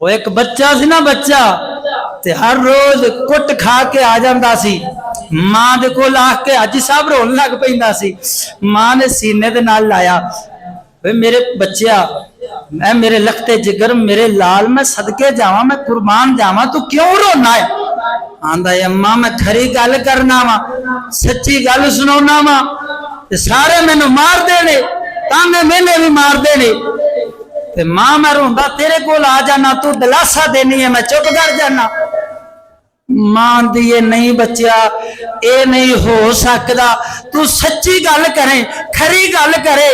وہ ایک بچہ سی نا بچہ تے ہر روز کٹ کھا کے آ جاندا سی ماں دے کول آ کے حاجی صاحب رون لگ پیندا سی ماں نے سینے دے نال لایا میرے بچیا میں میرے لختے جگر میرے لال میں صدقے جاواں میں قربان جاواں تو کیوں رونا ہے آندا ہے اماں میں کھری گل کرنا وا سچی گل سناونا وا تے سارے مینوں مار دینے تانے مینے بھی مار دینے تے ماں میں روندا تیرے کول آ جانا تو دلاسا دینی ہے میں چپ کر جانا ماں دیے نہیں بچیا اے نہیں ہو سکدا تو سچی گل کریں کھری گل کرے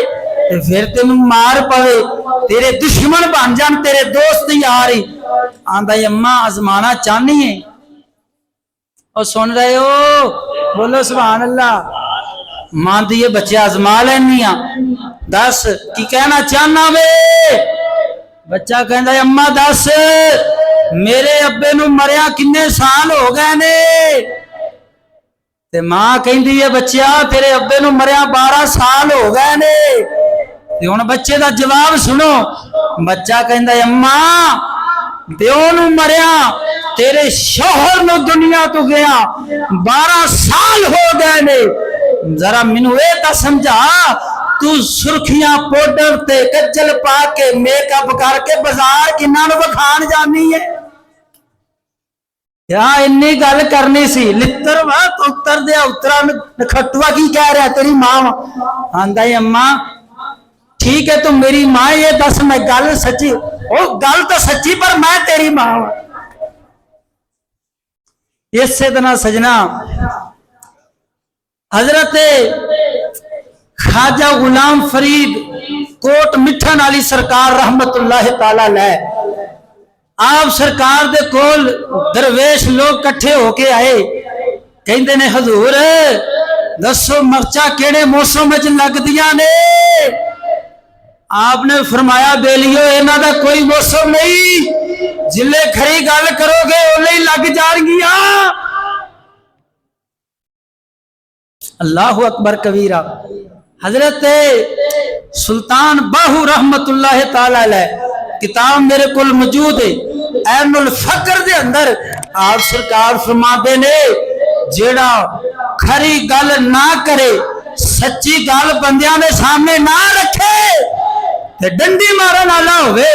پھر تین مار پوے تیرے دشمن بن جان تیرے دوست یار ہی آندا اماں آزمانا چاہنی ہے اور سن رہے ہو بولو سبحان اللہ ماں دیے بچے آزما لینی دس کی کہنا چاہنا وے بچہ کہندا اماں دس میرے ابے نو مریا کنے سال ہو گئے نے تے ماں کہندی ہے بچیا تیرے ابے نو مریا 12 سال ہو گئے نے تے ہن بچے دا جواب سنو بچہ کہندا اماں دیو نو مریا تیرے شوہر نو دنیا تو گیا 12 سال ہو گئے نے ذرا مینوں اے تا سمجھا تو سرخیاں پاؤڈر تے کجل پا کے میک اپ کر کے بازار کناں نو وکھان جانی ہے یا انی گل کرنی سی لتر وا تو اتر دیا اترا کھٹوا کی کہہ رہا تیری ماں آندا ہے اماں ٹھیک ہے تو میری ماں یہ دس میں گل سچی او گل تو سچی پر میں تیری ماں اس سے طرح سجنا حضرت خواجہ غلام فرید کوٹ مٹھن علی سرکار رحمت اللہ تعالی علیہ آپ سرکار دے کول درویش لوگ کٹھے ہو کے آئے کہندے نے حضور دسو مرچا کیڑے موسم وچ لگدیاں نے آپ نے فرمایا بیلیو انہاں دا کوئی موسم نہیں جلے کھری گل کرو گے اولے ہی لگ جان گیاں اللہ اکبر کبیرہ حضرت سلطان باہو رحمت اللہ تعالی علیہ کتاب میرے کول موجود ہے عین الفقر دے اندر آپ سرکار فرماتے نے جیڑا کھری گل نہ کرے سچی گل بندیاں دے سامنے نہ رکھے تے ڈنڈی مارن والا ہوئے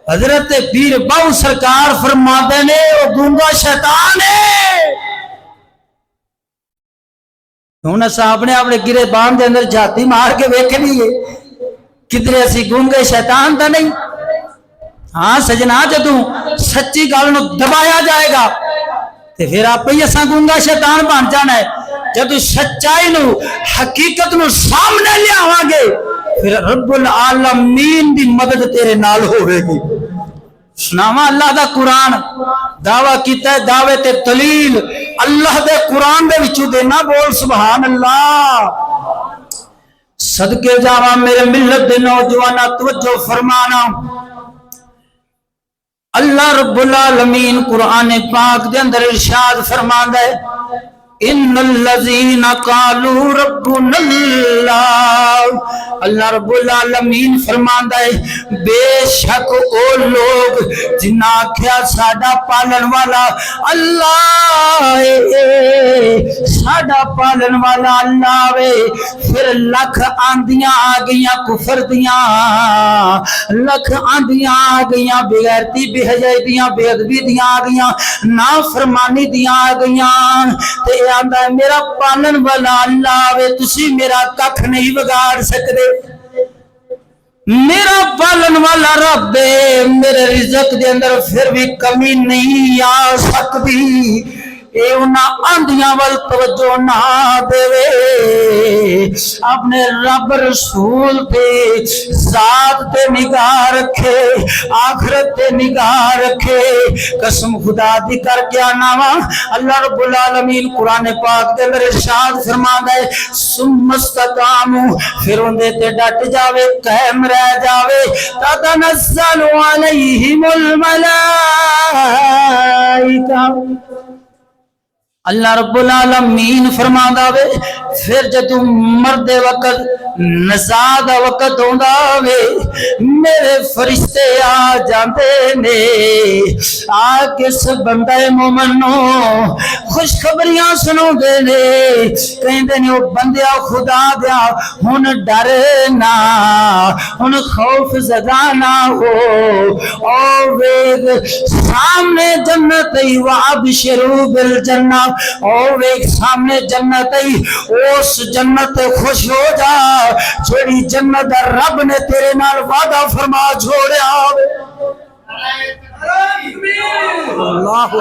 حضرت پیر باہو سرکار فرماتے نے وہ گونگا شیطان ہے ہوں اپنے اپنے گرے بان دے اندر جاتی مار کے ویکھنی ہے کدھر اسی گونگے شیطان دا نہیں ہاں سجنا جدوں سچی گل نو دبایا جائے گا تے پھر آپ ہی اساں گونگا شیطان بن جانا ہے جدوں سچائی نو حقیقت نو سامنے لے آواں گے پھر رب العالمین دی مدد تیرے نال ہوے گی سناواں اللہ دا قرآن دعویٰ کیتا ہے دعوے تے دلیل اللہ دے قرآن دے وچوں دینا بول سبحان اللہ صدقے جاواں میرے ملت دے نوجوانا توجہ فرمانا اللہ رب العالمین قرآن پاک دے اندر ارشاد فرماندا ہے ان الذین قالوا ربنا اللہ اللہ رب العالمین فرماندا ہے بے شک او لوگ جنہاں آکھیا ساڈا پالن والا اللہ ساڈا پالن والا اللہ وے پھر لکھ آندیاں آ گئیاں کفر دیاں لکھ آندیاں آ گئیاں بے غیرتی بے حیائی دیاں بے ادبی دیاں آ گئیاں نافرمانی دیاں آ گئیاں تے آندا ہے میرا پالن والا اللہ وے تسی میرا ککھ نہیں بگاڑ سکدے میرا پالن والا رب میرے رزق دے اندر پھر بھی کمی نہیں آ سکتی اے انہاں آندیاں وال توجہ نہ دے اپنے رب رسول تے ذات تے نگاہ رکھے آخرت تے نگاہ رکھے قسم خدا دی کر کے آنا وا اللہ رب العالمین قرآن پاک دے اندر ارشاد فرماندا ہے ثم استقاموا پھر اندے تے ڈٹ جاوے قائم رہ جاوے تتنزل علیہم الملائکہ اللہ رب العالمین فرماندا وے پھر جدوں مرد وقت نزا دا وقت ہوندا وے میرے فرشتے آ جاندے نے آ کے اس بندہ مومن نو خوشخبریاں سناوندے نے کہندے نے او بندیا خدا دیا ہن ڈر نہ ہن خوف زدہ نہ ہو او ویگ سامنے جنت وابشروا بالجنہ او ویک سامنے جنت اس جنت خوش ہو جا جڑی جنت رب نے تیرے نال وعدہ فرما چھوڑیا اللہ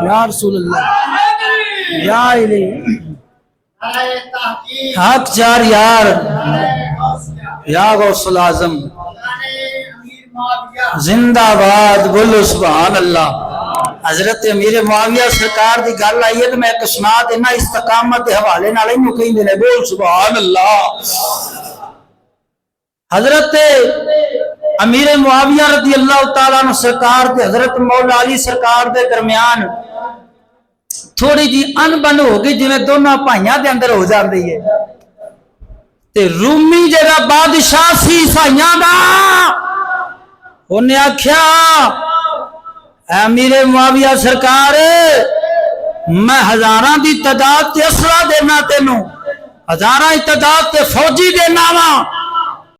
یا رسول اللہ یا الہی حق چار یار یا غوث العظم زندہ باد بولو سبحان اللہ حضرت امیر معاویہ سرکار دی گل آئی ہے تو میں ایک سنا دینا استقامت دے حوالے نال ہی کہیں دینے بول سبحان اللہ حضرت امیر معاویہ رضی اللہ تعالیٰ عنہ سرکار دے حضرت مولا علی سرکار دے درمیان تھوڑی جی ان بن ہو گئی جنہیں دونوں بھائیاں دے اندر ہو جاندی ہے تے رومی جگہ بادشاہ سی عیسائیاں دا انہیں آکھیا امیر معاویہ سرکار میں ہزاراں دی تعداد تے اسرا دینا تینوں ہزاراں تعداد تے فوجی دینا وا